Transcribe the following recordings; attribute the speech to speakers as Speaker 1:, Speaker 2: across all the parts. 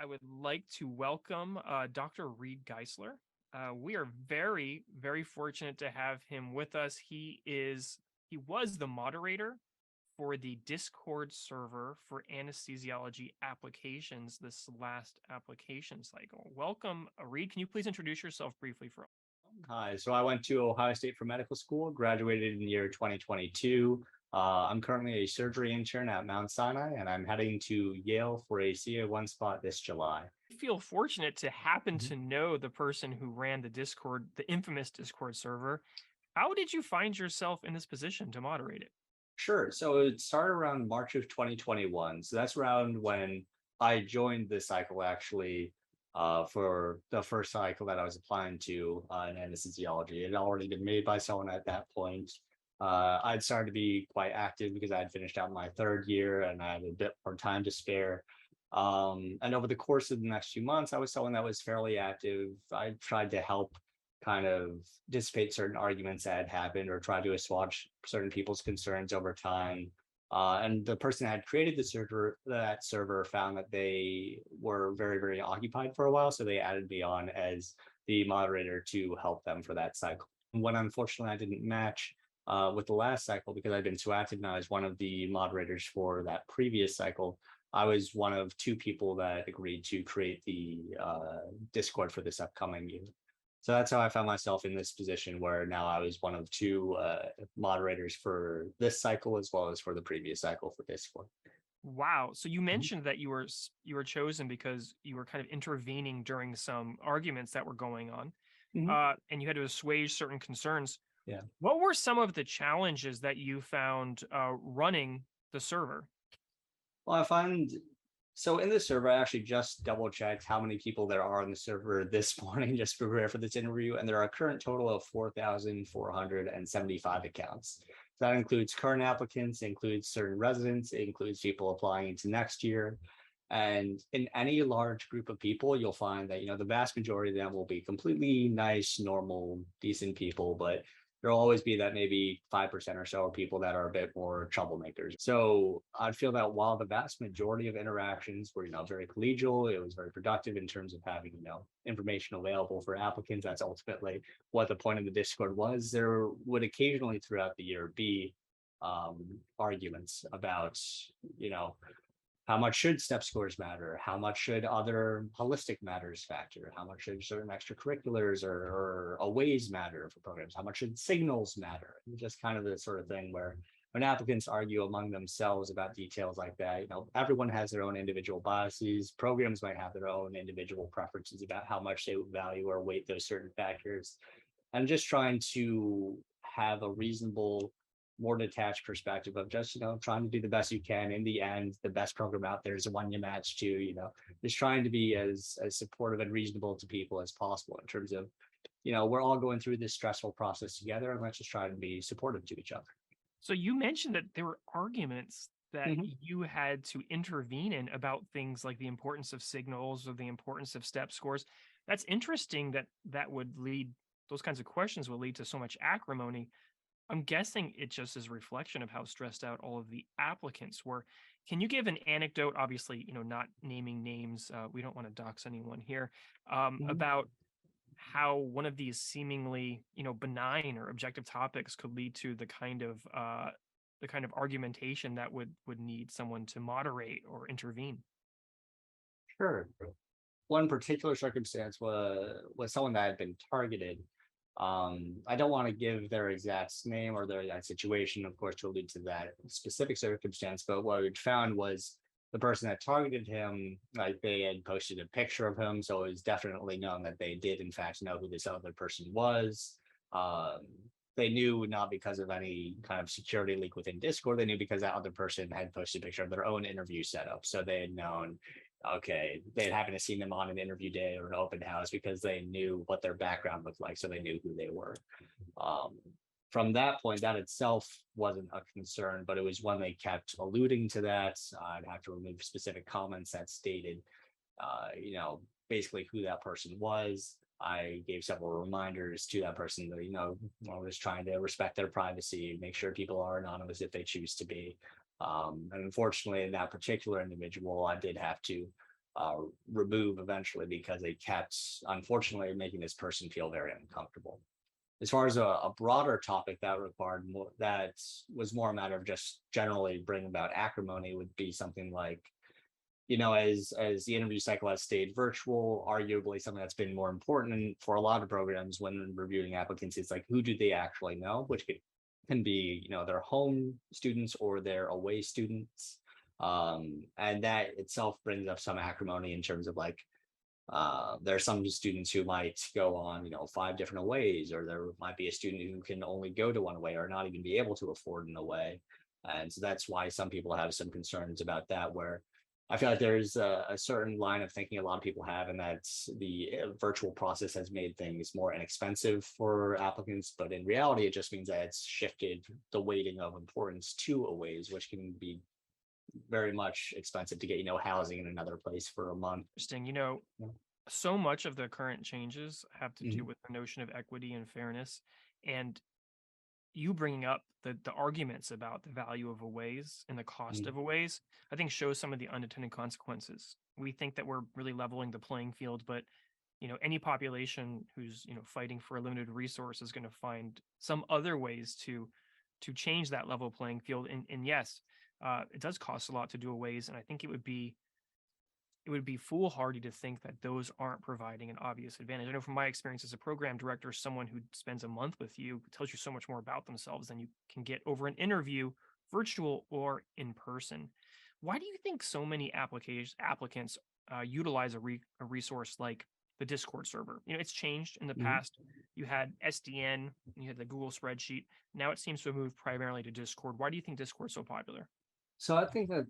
Speaker 1: I would like to welcome Dr. Reed Geisler. We are very, very fortunate to have him with us. He was the moderator for the Discord server for anesthesiology applications this last application cycle. Welcome, Reed. Can you please introduce yourself briefly for?
Speaker 2: Hi, so I went to Ohio State for medical school, graduated in the year 2022. I'm currently a surgery intern at Mount Sinai, and I'm heading to Yale for a CA1 spot this July.
Speaker 1: I feel fortunate to happen
Speaker 2: Mhm.
Speaker 1: to know the person who ran the Discord, the infamous Discord server. How did you find yourself in this position to moderate it?
Speaker 2: Sure. So it started around March of 2021. So that's around when I joined the cycle actually for the first cycle that I was applying to in anesthesiology. It had already been made by someone at that point. I'd started to be quite active because I had finished out my third year and I had a bit more time to spare. And over the course of the next few months, I was someone that was fairly active. I tried to help kind of dissipate certain arguments that had happened or try to assuage certain people's concerns over time. And the person that had created that server found that they were very, very occupied for a while. So they added me on as the moderator to help them for that cycle. When unfortunately I didn't match with the last cycle because I'd been too active and I was one of the moderators for that previous cycle, I was one of two people that agreed to create the Discord for this upcoming year. So that's how I found myself in this position where now I was one of two moderators for this cycle as well as for the previous cycle for Discord.
Speaker 1: Wow. So you
Speaker 2: Mhm.
Speaker 1: mentioned that you were chosen because you were kind of intervening during some arguments that were going on,
Speaker 2: Mhm.
Speaker 1: and you had to assuage certain concerns.
Speaker 2: Yeah.
Speaker 1: What were some of the challenges that you found running the server?
Speaker 2: Well, I find so in the server, I actually just double checked how many people there are on the server this morning just to prepare for this interview. And there are a current total of 4,475 accounts. So that includes current applicants, includes certain residents, it includes people applying into next year. And in any large group of people, you'll find that, the vast majority of them will be completely nice, normal, decent people, but there'll always be that maybe 5% or so of people that are a bit more troublemakers. So I'd feel that while the vast majority of interactions were, very collegial, it was very productive in terms of having, information available for applicants. That's ultimately what the point of the Discord was. There would occasionally throughout the year be arguments about, you know, how much should step scores matter? How much should other holistic matters factor? How much should certain extracurriculars or aways matter for programs? How much should signals matter? Just kind of the sort of thing where when applicants argue among themselves about details like that, everyone has their own individual biases. Programs might have their own individual preferences about how much they value or weight those certain factors. And just trying to have a reasonable, more detached perspective of just trying to do the best you can. In the end, the best program out there is the one you match to. Just trying to be as supportive and reasonable to people as possible in terms of, we're all going through this stressful process together, and let's just try to be supportive to each other.
Speaker 1: So you mentioned that there were arguments that
Speaker 2: Mhm.
Speaker 1: you had to intervene in about things like the importance of signals or the importance of step scores. That's interesting that that would lead those kinds of questions will lead to so much acrimony. I'm guessing it just is a reflection of how stressed out all of the applicants were. Can you give an anecdote? Obviously, not naming names. We don't want to dox anyone here.
Speaker 2: Mhm.
Speaker 1: About how one of these seemingly, benign or objective topics could lead to the kind of argumentation that would need someone to moderate or intervene.
Speaker 2: Sure. One particular circumstance was someone that had been targeted. I don't want to give their exact name or their exact situation, of course, to allude to that specific circumstance. But what we found was the person that targeted him, like they had posted a picture of him, so it was definitely known that they did, in fact, know who this other person was. Um, they knew not because of any kind of security leak within Discord. They knew because that other person had posted a picture of their own interview setup, so they had known okay, they happened to see them on an interview day or an open house because they knew what their background looked like, so they knew who they were. Um, from that point, that itself wasn't a concern, but it was when they kept alluding to that. I'd have to remove specific comments that stated, basically who that person was. I gave several reminders to that person that, I was trying to respect their privacy, make sure people are anonymous if they choose to be. And unfortunately, in that particular individual, I did have to uh, remove eventually because they kept, unfortunately, making this person feel very uncomfortable. As far as a broader topic that required more, that was more a matter of just generally bringing about acrimony, would be something like, as the interview cycle has stayed virtual, arguably something that's been more important for a lot of programs when reviewing applicants is like, who do they actually know, which can be, their home students or their away students. And that itself brings up some acrimony in terms of like, there are some students who might go on, 5 different aways, or there might be a student who can only go to one away or not even be able to afford an away. And so that's why some people have some concerns about that, where I feel like there's a certain line of thinking a lot of people have, and that's the virtual process has made things more inexpensive for applicants. But in reality, it just means that it's shifted the weighting of importance to aways, which can be very much expensive to get, housing in another place for a month.
Speaker 1: Interesting.
Speaker 2: Yeah.
Speaker 1: So much of the current changes have to do
Speaker 2: Mhm.
Speaker 1: with the notion of equity and fairness. And you bringing up the arguments about the value of aways and the cost
Speaker 2: Mhm.
Speaker 1: of aways, I think shows some of the unintended consequences. We think that we're really leveling the playing field, but any population who's fighting for a limited resource is going to find some other ways to change that level playing field. And yes, it does cost a lot to do aways, and I think it would be foolhardy to think that those aren't providing an obvious advantage. I know from my experience as a program director, someone who spends a month with you tells you so much more about themselves than you can get over an interview, virtual or in person. Why do you think so many applicants utilize a resource like the Discord server? It's changed in the
Speaker 2: Mhm.
Speaker 1: past. You had SDN, you had the Google spreadsheet. Now it seems to have moved primarily to Discord. Why do you think Discord's so popular?
Speaker 2: So I think that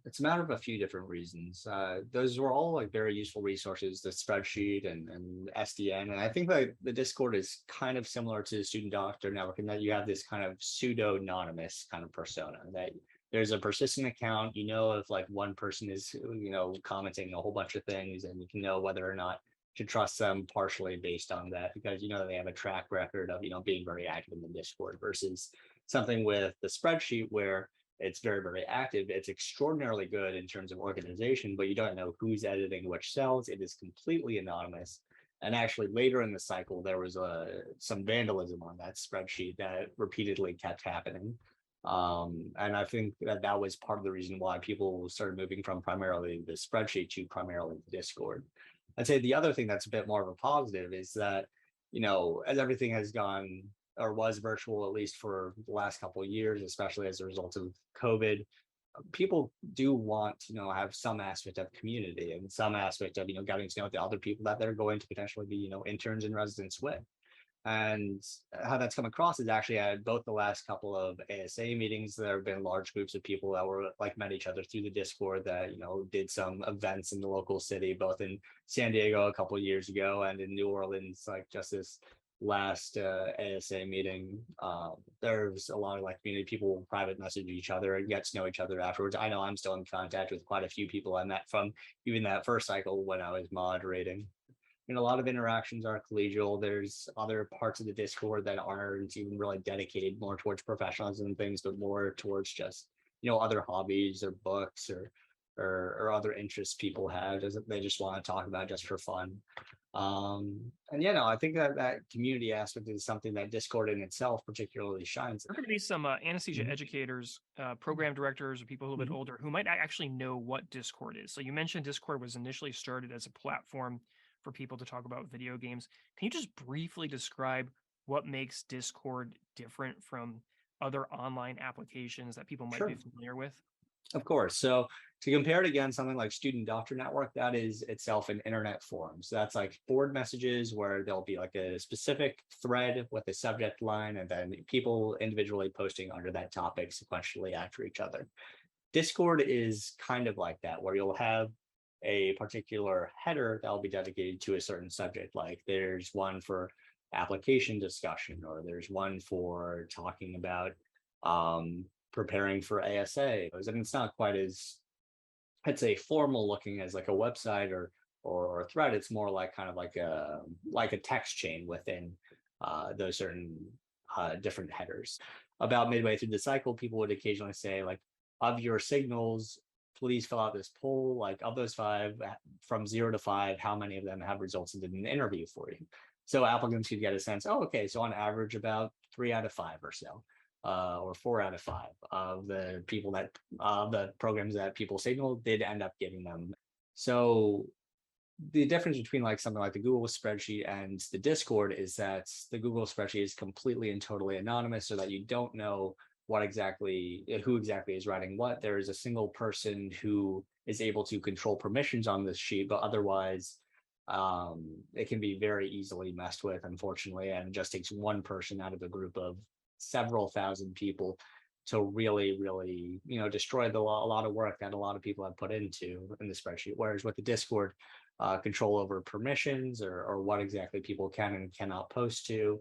Speaker 2: it's a matter of a few different reasons. Those were all like very useful resources, the spreadsheet and SDN. And I think that the Discord is kind of similar to the Student Doctor Network in that you have this kind of pseudo anonymous kind of persona, that there's a persistent account. If like one person is, commenting a whole bunch of things, and you can know whether or not to trust them partially based on that, because they have a track record of, being very active in the Discord, versus something with the spreadsheet where it's very, very active. It's extraordinarily good in terms of organization, but you don't know who's editing which cells. It is completely anonymous. And actually, later in the cycle, there was some vandalism on that spreadsheet that repeatedly kept happening. And I think that that was part of the reason why people started moving from primarily the spreadsheet to primarily the Discord. I'd say the other thing that's a bit more of a positive is that, as everything has gone or was virtual, at least for the last couple of years, especially as a result of COVID, people do want to, have some aspect of community and some aspect of, getting to know the other people that they're going to potentially be, interns and residents with. And how that's come across is actually at both the last couple of ASA meetings, there have been large groups of people that were like met each other through the Discord that, did some events in the local city, both in San Diego a couple of years ago and in New Orleans, like just this last ASA meeting. There's a lot of like community people private message each other and get to know each other afterwards. I know I'm still in contact with quite a few people I met from even that first cycle when I was moderating. A lot of interactions are collegial. There's other parts of the Discord that aren't even really dedicated more towards professionalism and things, but more towards just, other hobbies or books or other interests people have. They just want to talk about just for fun. And I think that that community aspect is something that Discord in itself particularly shines
Speaker 1: There could be some anesthesia
Speaker 2: in.
Speaker 1: educators, program directors, or people a little bit
Speaker 2: Mhm.
Speaker 1: older who might actually know what Discord is. So you mentioned Discord was initially started as a platform for people to talk about video games. Can you just briefly describe what makes Discord different from other online applications that people might be
Speaker 2: Sure.
Speaker 1: familiar with?
Speaker 2: Of course. So to compare it again, something like Student Doctor Network, that is itself an internet forum. So that's like board messages where there'll be like a specific thread with a subject line, and then people individually posting under that topic sequentially after each other. Discord is kind of like that, where you'll have a particular header that will be dedicated to a certain subject. Like there's one for application discussion, or there's one for talking about um, preparing for ASA. And it's not quite as, I'd say, formal looking as like a website or a thread. It's more like kind of like a text chain within those certain different headers. About midway through the cycle, people would occasionally say like, of your signals, please fill out this poll. Like of those five, from 0 to 5, how many of them have resulted in an interview for you? So applicants could get a sense, oh, okay, so on average, about 3 out of 5 or so, or 4 out of 5 of the people that the programs that people signaled did end up giving them. So the difference between like something like the Google spreadsheet and the Discord is that the Google spreadsheet is completely and totally anonymous, so that you don't know who exactly is writing what. There is a single person who is able to control permissions on this sheet, but otherwise it can be very easily messed with, unfortunately, and it just takes one person out of a group of several thousand people to really, really, destroy a lot of work that a lot of people have put into in the spreadsheet. Whereas with the Discord, control over permissions or what exactly people can and cannot post to,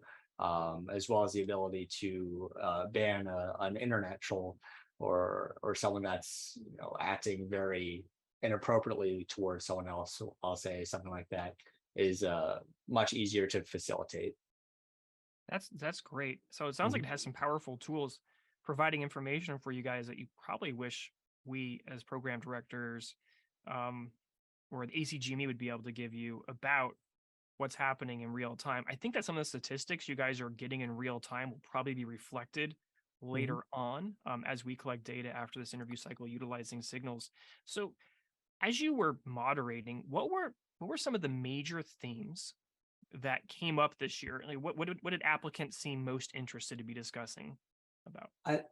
Speaker 2: as well as the ability to ban an internet troll or someone that's acting very inappropriately towards someone else. I'll say something like that is much easier to facilitate.
Speaker 1: That's great. So it sounds like
Speaker 2: Mhm.
Speaker 1: it has some powerful tools providing information for you guys that you probably wish we as program directors um, or the ACGME would be able to give you about what's happening in real time. I think that some of the statistics you guys are getting in real time will probably be reflected
Speaker 2: Mhm.
Speaker 1: later on as we collect data after this interview cycle utilizing signals. So as you were moderating, what were some of the major themes that came up this year? Like what did applicants seem most interested to be discussing about?
Speaker 2: I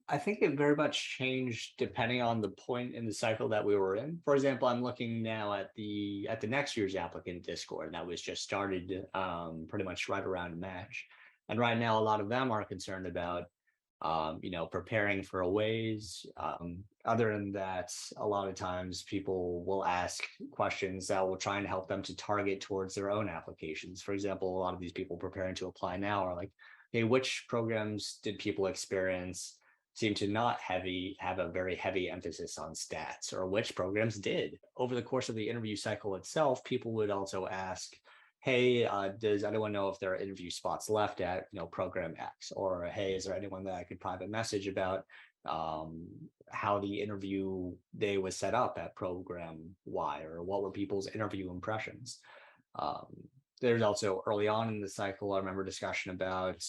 Speaker 2: I think it very much changed depending on the point in the cycle that we were in. For example, I'm looking now at the next year's applicant Discord that was just started pretty much right around Match. And right now, a lot of them are concerned about preparing for a ways. Other than that, a lot of times people will ask questions that will try and help them to target towards their own applications. For example, a lot of these people preparing to apply now are like, hey, which programs did people experience seem to not have a very heavy emphasis on stats, or which programs did? Over the course of the interview cycle itself, people would also ask, hey, does anyone know if there are interview spots left at program X? Or hey, is there anyone that I could private message about how the interview day was set up at program Y, or what were people's interview impressions? Um, there's also early on in the cycle, I remember discussion about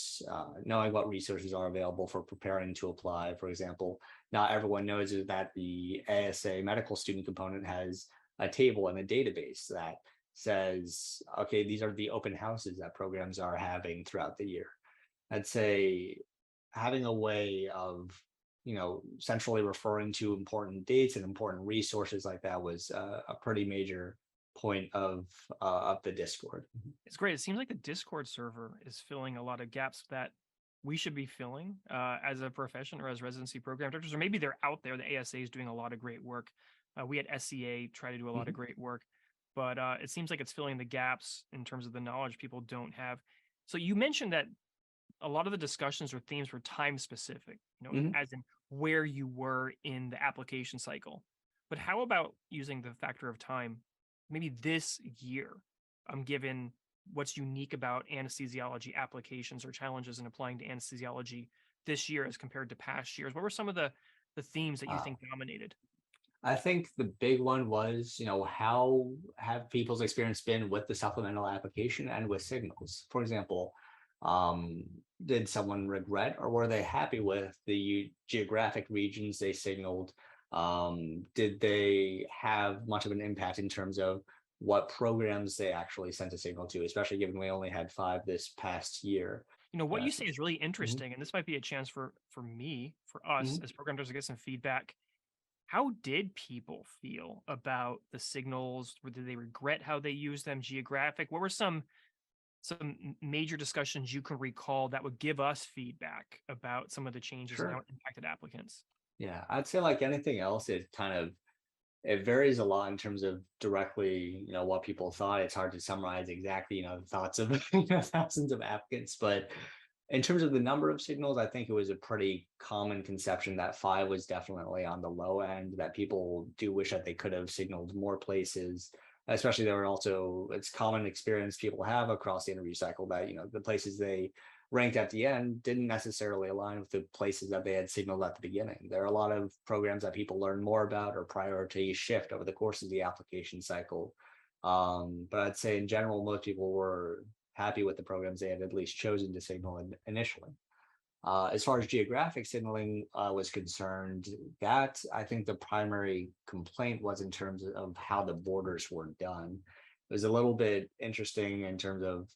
Speaker 2: knowing what resources are available for preparing to apply. For example, not everyone knows that the ASA medical student component has a table and a database that says, okay, these are the open houses that programs are having throughout the year. I'd say having a way of, centrally referring to important dates and important resources like that was a pretty major point of the Discord.
Speaker 1: It's great. It seems like the Discord server is filling a lot of gaps that we should be filling as a profession or as residency program directors, or maybe they're out there. The ASA is doing a lot of great work. We at SCA try to do a lot of
Speaker 2: Mhm.
Speaker 1: great work, but it seems like it's filling the gaps in terms of the knowledge people don't have. So you mentioned that a lot of the discussions or themes were time specific,
Speaker 2: Mhm.
Speaker 1: as in where you were in the application cycle. But how about using the factor of time, maybe this year, given what's unique about anesthesiology applications or challenges in applying to anesthesiology this year as compared to past years? What were some of the themes that you
Speaker 2: Uh,
Speaker 1: think dominated?
Speaker 2: I think the big one was, how have people's experience been with the supplemental application and with signals? For example, um, did someone regret or were they happy with the geographic regions they signaled? Did they have much of an impact in terms of what programs they actually sent a signal to, especially given we only had 5 this past year?
Speaker 1: What
Speaker 2: Uh,
Speaker 1: you say is really
Speaker 2: mhm,
Speaker 1: interesting, and this might be a chance for me, for us
Speaker 2: mhm.
Speaker 1: as programmers to get some feedback. How did people feel about the signals? Or did they regret how they used them? Geographic? What were some major discussions you can recall that would give us feedback about some of the changes and how
Speaker 2: Sure.
Speaker 1: it impacted applicants?
Speaker 2: Yeah, I'd say like anything else, it varies a lot in terms of directly, what people thought. It's hard to summarize exactly, the thoughts of thousands of applicants. But in terms of the number of signals, I think it was a pretty common conception that 5 was definitely on the low end, that people do wish that they could have signaled more places. Especially there were also, it's common experience people have across the interview cycle that, the places they ranked at the end didn't necessarily align with the places that they had signaled at the beginning. There are a lot of programs that people learn more about or priorities shift over the course of the application cycle. But I'd say in general, most people were happy with the programs they had at least chosen to signal initially. As far as geographic signaling was concerned, that I think the primary complaint was in terms of how the borders were done. It was a little bit interesting in terms of,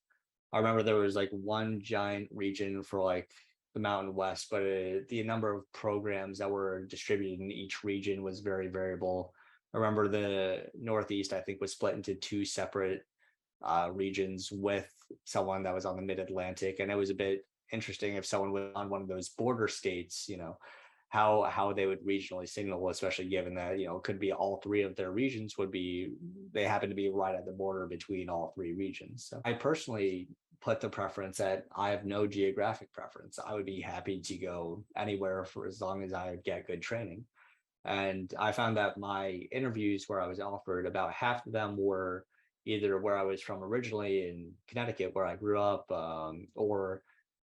Speaker 2: I remember there was like one giant region for like the Mountain West, but the number of programs that were distributed in each region was very variable. I remember the Northeast, I think, was split into two separate regions with someone that was on the mid-Atlantic, and it was a bit interesting if someone was on one of those border states, how they would regionally signal, especially given that it could be all three of their regions would be, they happen to be right at the border between all three regions. So I personally put the preference that I have no geographic preference. I would be happy to go anywhere for as long as I get good training. And I found that my interviews where I was offered, about half of them were either where I was from originally in Connecticut, where I grew up, or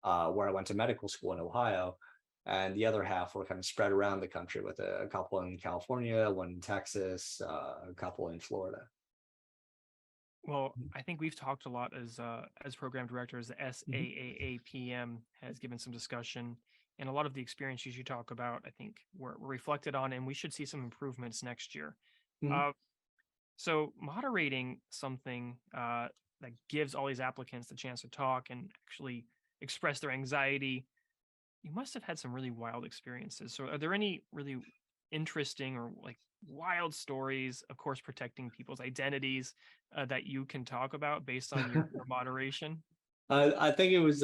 Speaker 2: where I went to medical school in Ohio. And the other half were kind of spread around the country, with a couple in California, one in Texas, a couple in Florida.
Speaker 1: Well, I think we've talked a lot as program directors. The SAAAPM has given some discussion, and a lot of the experiences you talk about, I think, were reflected on, and we should see some improvements next year.
Speaker 2: Mhm.
Speaker 1: Uh, so moderating something that gives all these applicants the chance to talk and actually express their anxiety, you must have had some really wild experiences. So are there any really interesting or like wild stories, of course, protecting people's identities that you can talk about based on your moderation?
Speaker 2: I think it was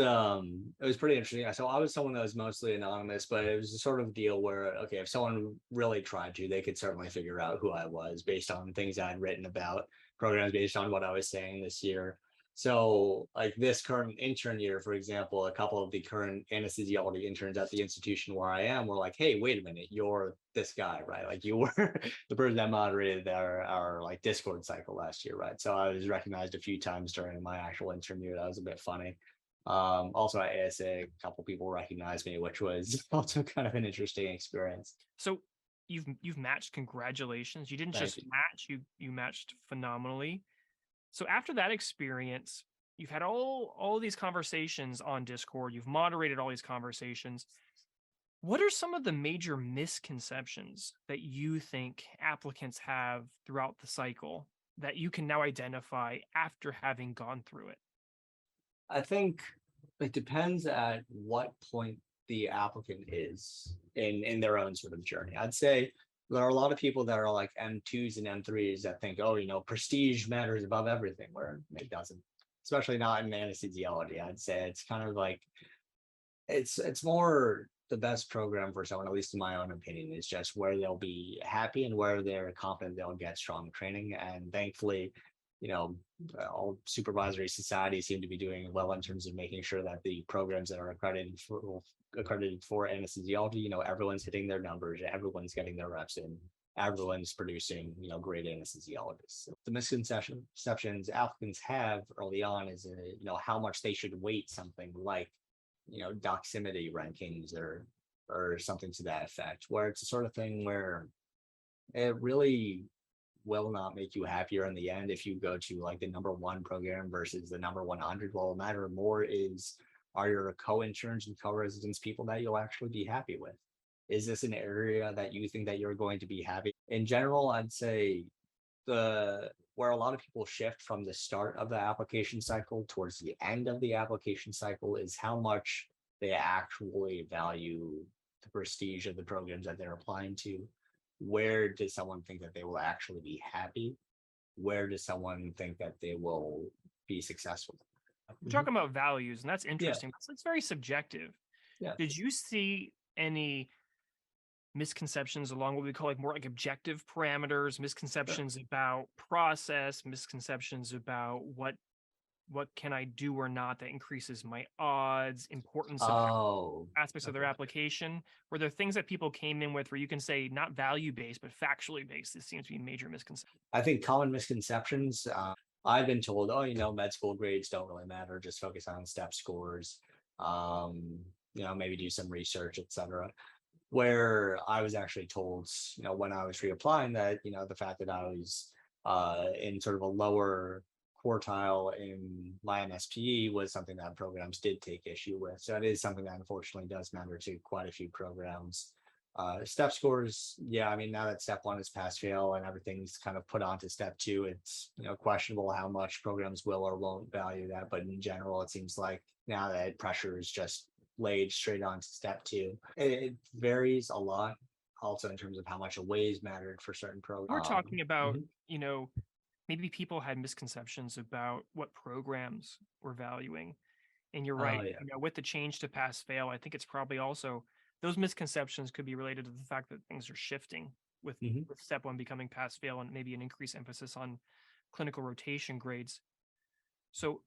Speaker 2: pretty interesting. So I was someone that was mostly anonymous, but it was the sort of deal where, okay, if someone really tried to, they could certainly figure out who I was based on things I'd written about programs, based on what I was saying this year. So like this current intern year, for example, a couple of the current anesthesiology interns at the institution where I am were like, hey, wait a minute, you're this guy, right? Like you were the person that moderated our like Discord cycle last year, right? So I was recognized a few times during my actual intern year. That was a bit funny. Also at ASA, a couple people recognized me, which was also kind of an interesting experience.
Speaker 1: So you've matched. Congratulations! You didn't
Speaker 2: Thank
Speaker 1: just
Speaker 2: you.
Speaker 1: match; you matched phenomenally. So after that experience, you've had all these conversations on Discord. You've moderated all these conversations. What are some of the major misconceptions that you think applicants have throughout the cycle that you can now identify after having gone through it?
Speaker 2: I think it depends at what point the applicant is in their own sort of journey. I'd say there are a lot of people that are like M2s and M3s that think, oh, prestige matters above everything, where it doesn't, especially not in anesthesiology. I'd say it's kind of like it's more the best program for someone, at least in my own opinion, is just where they'll be happy and where they're confident they'll get strong training. And thankfully, you know, all supervisory societies seem to be doing well in terms of making sure that the programs that are accredited for anesthesiology, everyone's hitting their numbers, everyone's getting their reps in, everyone's producing, great anesthesiologists. So the misconceptions applicants have early on is, how much they should weight something like, doximity rankings or something to that effect, where it's the sort of thing where it really will not make you happier in the end if you go to like the number one program versus the number 100. Well, matter more is, are your co-interns and co-residents people that you'll actually be happy with? Is this an area that you think that you're going to be happy? In general, I'd say the where a lot of people shift from the start of the application cycle towards the end of the application cycle is how much they actually value the prestige of the programs that they're applying to. Where does someone think that they will actually be happy? Where does someone think that they will be successful?
Speaker 1: We're
Speaker 2: Mhm.
Speaker 1: talking about values, and that's
Speaker 2: Yeah,
Speaker 1: interesting. It's very subjective.
Speaker 2: yeah.
Speaker 1: Did you see any misconceptions along what we call like more like objective parameters,
Speaker 2: Sure.
Speaker 1: misconceptions about process, misconceptions about what can I do or not that increases my odds, importance of
Speaker 2: Oh,
Speaker 1: aspects of their
Speaker 2: okay.
Speaker 1: application? Were there things that people came in with where you can say not value based but factually based? This seems to be a major misconception.
Speaker 2: I think common misconceptions. I've been told, oh, med school grades don't really matter. Just focus on step scores. maybe do some research, etc. Where I was actually told, when I was reapplying that, the fact that I was in sort of a lower quartile in my MSPE was something that programs did take issue with. So it is something that unfortunately does matter to quite a few programs. Step scores, yeah, I mean, now that step one is pass fail and everything's kind of put onto step two, it's questionable how much programs will or won't value that. But in general, it seems like now that pressure is just laid straight on to step two. It varies a lot, also in terms of how much a ways mattered for certain
Speaker 1: We're
Speaker 2: programs.
Speaker 1: talking about,
Speaker 2: Mhm.
Speaker 1: maybe people had misconceptions about what programs were valuing. And you're
Speaker 2: Oh
Speaker 1: right,
Speaker 2: yeah.
Speaker 1: with the change to pass fail, I think it's probably also those misconceptions could be related to the fact that things are shifting with
Speaker 2: Mhm.
Speaker 1: with step one becoming pass fail and maybe an increased emphasis on clinical rotation grades. So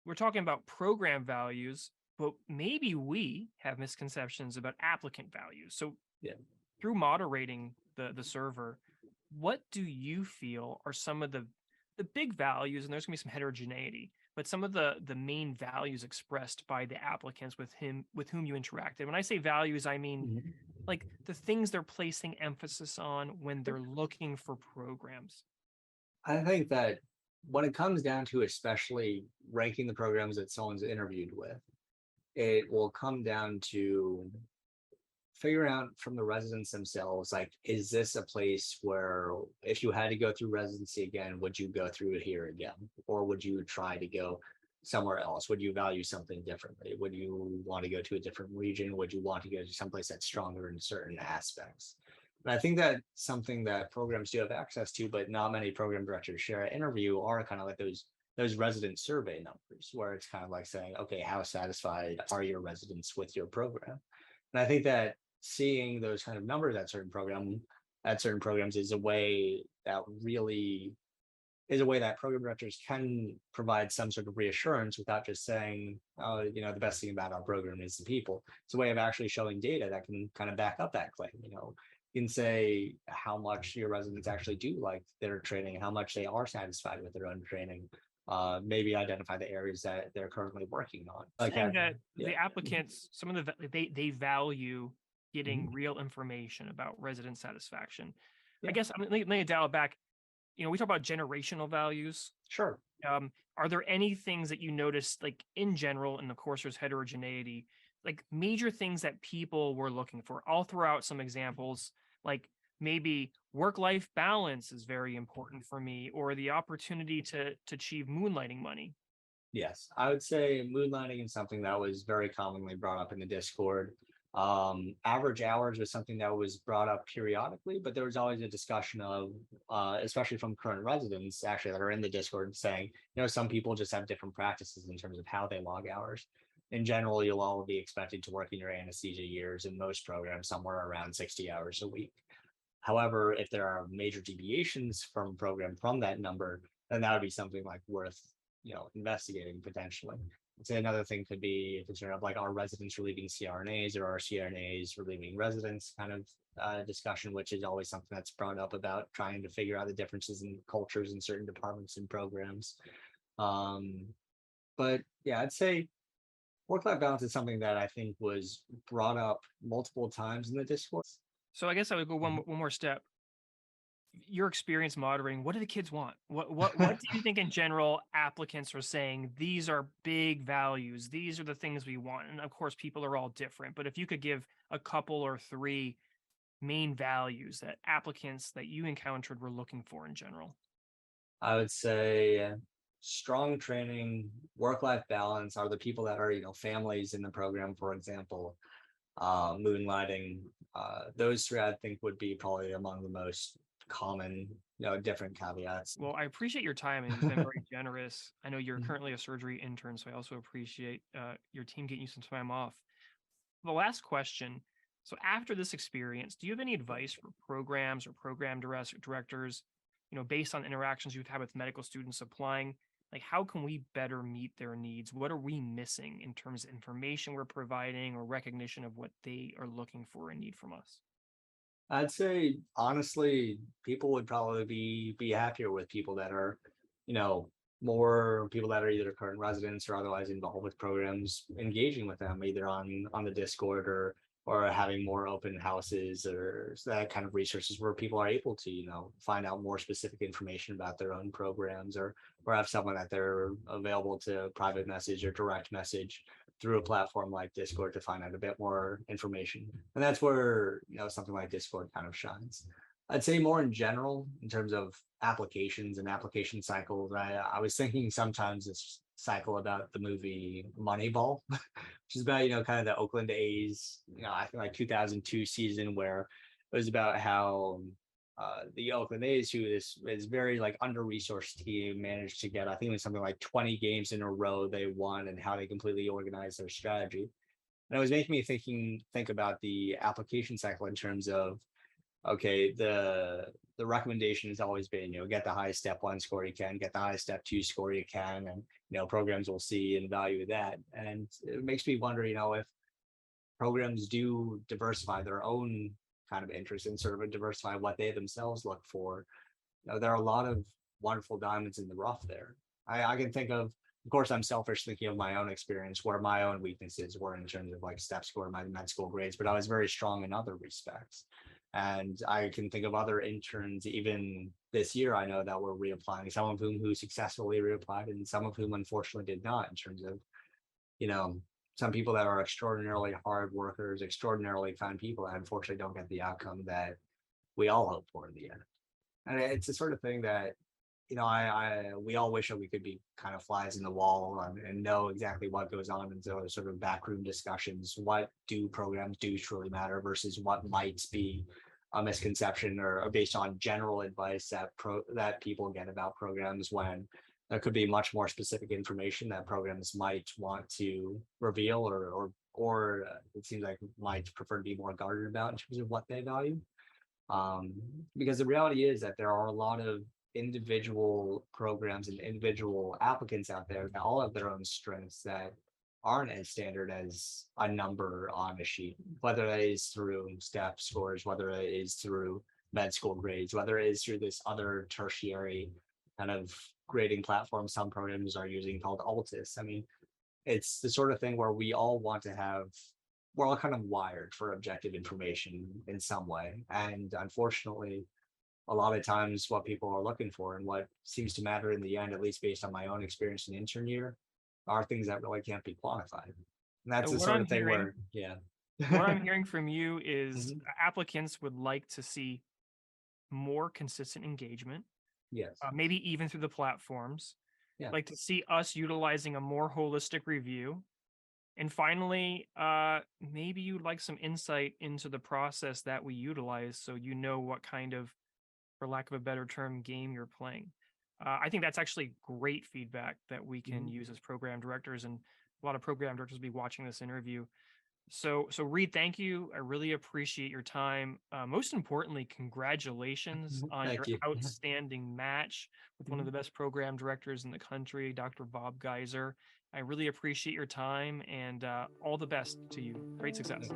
Speaker 1: we're talking about program values, but maybe we have misconceptions about applicant values. So
Speaker 2: Yeah.
Speaker 1: through moderating the server, what do you feel are some of the big values? And there's gonna be some heterogeneity, but some of the main values expressed by the applicants with whom you interacted. When I say values, I mean
Speaker 2: Mhm.
Speaker 1: like the things they're placing emphasis on when they're looking for programs.
Speaker 2: I think that when it comes down to especially ranking the programs that someone's interviewed with, it will come down to figuring out from the residents themselves, like, is this a place where if you had to go through residency again, would you go through it here again? Or would you try to go somewhere else? Would you value something differently? Would you want to go to a different region? Would you want to go to someplace that's stronger in certain aspects? And I think that something that programs do have access to, but not many program directors share at interview are kind of like those resident survey numbers, where it's kind of like saying, okay, how satisfied are your residents with your program? And I think that seeing those kind of numbers at certain programs is a way that really is a way that program directors can provide some sort of reassurance without just saying, oh, the best thing about our program is the people. It's a way of actually showing data that can kind of back up that claim. You can say how much your residents actually do like their training, how much they are satisfied with their own training. Maybe identify the areas that they're currently working on. Like
Speaker 1: Saying
Speaker 2: that,
Speaker 1: that
Speaker 2: yeah.
Speaker 1: the applicants, some of they value
Speaker 2: Mhm.
Speaker 1: getting real information about resident satisfaction. I
Speaker 2: Yeah,
Speaker 1: guess let me dial it back. We talk about generational values.
Speaker 2: sure.
Speaker 1: Are there any things that you noticed, like in general, and of course there's heterogeneity, like major things that people were looking for? I'll throw out some examples, like maybe work-life balance is very important for me, or the opportunity to achieve moonlighting money.
Speaker 2: Yes, I would say moonlighting is something that was very commonly brought up in the Discord. Average hours was something that was brought up periodically, but there was always a discussion of, especially from current residents actually that are in the Discord, saying, some people just have different practices in terms of how they log hours. In general, you'll all be expected to work in your anesthesia years in most programs somewhere around 60 hours a week. However, if there are major deviations from program from that number, then that would be something like worth, investigating potentially. I'd say another thing could be a concern of like our residents relieving CRNAs or our CRNAs relieving residents kind of discussion, which is always something that's brought up about trying to figure out the differences in cultures in certain departments and programs. Um, but yeah, I'd say work-life balance is something that I think was brought up multiple times in the Discord.
Speaker 1: So I guess I would go one more step. Your experience moderating, what do the kids want? What do you think in general applicants are saying? These are big values. These are the things we want. And of course, people are all different. But if you could give a couple or three main values that applicants that you encountered were looking for in general.
Speaker 2: I would say strong training, work-life balance are the people that are, families in the program, for example, moonlighting. Those three, I think, would be probably among the most common, different caveats.
Speaker 1: Well, I appreciate your time and you've been very generous. I know you're currently a surgery intern, so I also appreciate your team getting you some time off. The last question. So after this experience, do you have any advice for programs or directors, based on interactions you've had with medical students applying? Like, how can we better meet their needs? What are we missing in terms of information we're providing or recognition of what they are looking for and need from us?
Speaker 2: I'd say honestly, people would probably be happier with people that are, you know, more people that are either current residents or otherwise involved with programs engaging with them either on the Discord or having more open houses or that kind of resources where people are able to, find out more specific information about their own programs or have someone that they're available to private message or direct message through a platform like Discord to find out a bit more information. And that's where, something like Discord kind of shines. I'd say more in general, in terms of applications and application cycles. I was thinking sometimes this cycle about the movie Moneyball, which is about, kind of the Oakland A's, I think like 2002 season where it was about how the Oakland A's, who is very like under-resourced team, managed to get, I think it was something like 20 games in a row they won and how they completely organized their strategy. And it was making me think about the application cycle in terms of, okay, the recommendation has always been, get the highest step one score you can, get the highest step two score you can, and programs will see and value that. And it makes me wonder, if programs do diversify their own kind of interests and sort of diversify what they themselves look for. There are a lot of wonderful diamonds in the rough there. I can think of course, I'm selfish thinking of my own experience where my own weaknesses were in terms of like step score, my med school grades, but I was very strong in other respects. And I can think of other interns, even this year, I know that were reapplying, some of whom who successfully reapplied and some of whom unfortunately did not, in terms of, some people that are extraordinarily hard workers, extraordinarily kind people that unfortunately don't get the outcome that we all hope for in the end. And it's the sort of thing that, we all wish that we could be kind of flies in the wall and know exactly what goes on in those sort of backroom discussions. What do programs do truly matter versus what might be a misconception or based on general advice that people get about programs, when there could be much more specific information that programs might want to reveal or it seems like might prefer to be more guarded about in terms of what they value. Because the reality is that there are a lot of individual programs and individual applicants out there that all have their own strengths that aren't as standard as a number on a sheet, whether that is through step scores, whether it is through med school grades, whether it is through this other tertiary kind of grading platform some programs are using called Altus. I mean, it's the sort of thing where we're all kind of wired for objective information in some way. And unfortunately, a lot of times what people are looking for and what seems to matter in the end, at least based on my own experience in intern year, are things that really can't be quantified. And that's
Speaker 1: So
Speaker 2: the
Speaker 1: what
Speaker 2: sort
Speaker 1: I'm
Speaker 2: of thing
Speaker 1: hearing,
Speaker 2: where, yeah.
Speaker 1: what I'm hearing from you is
Speaker 2: Mhm.
Speaker 1: applicants would like to see more consistent engagement,
Speaker 2: Yes.
Speaker 1: maybe even through the platforms,
Speaker 2: Yeah.
Speaker 1: like to see us utilizing a more holistic review. And finally, maybe you'd like some insight into the process that we utilize so you know what kind of, for lack of a better term, game you're playing. I think that's actually great feedback that we can
Speaker 2: Mhm.
Speaker 1: use as program directors, and a lot of program directors will be watching this interview. So Reed, thank you. I really appreciate your time. Most importantly, congratulations on
Speaker 2: Thank
Speaker 1: your
Speaker 2: you.
Speaker 1: outstanding match with one of
Speaker 2: Mhm.
Speaker 1: the best program directors in the country, Dr. Bob Geiser. I really appreciate your time and all the best to you. Great success.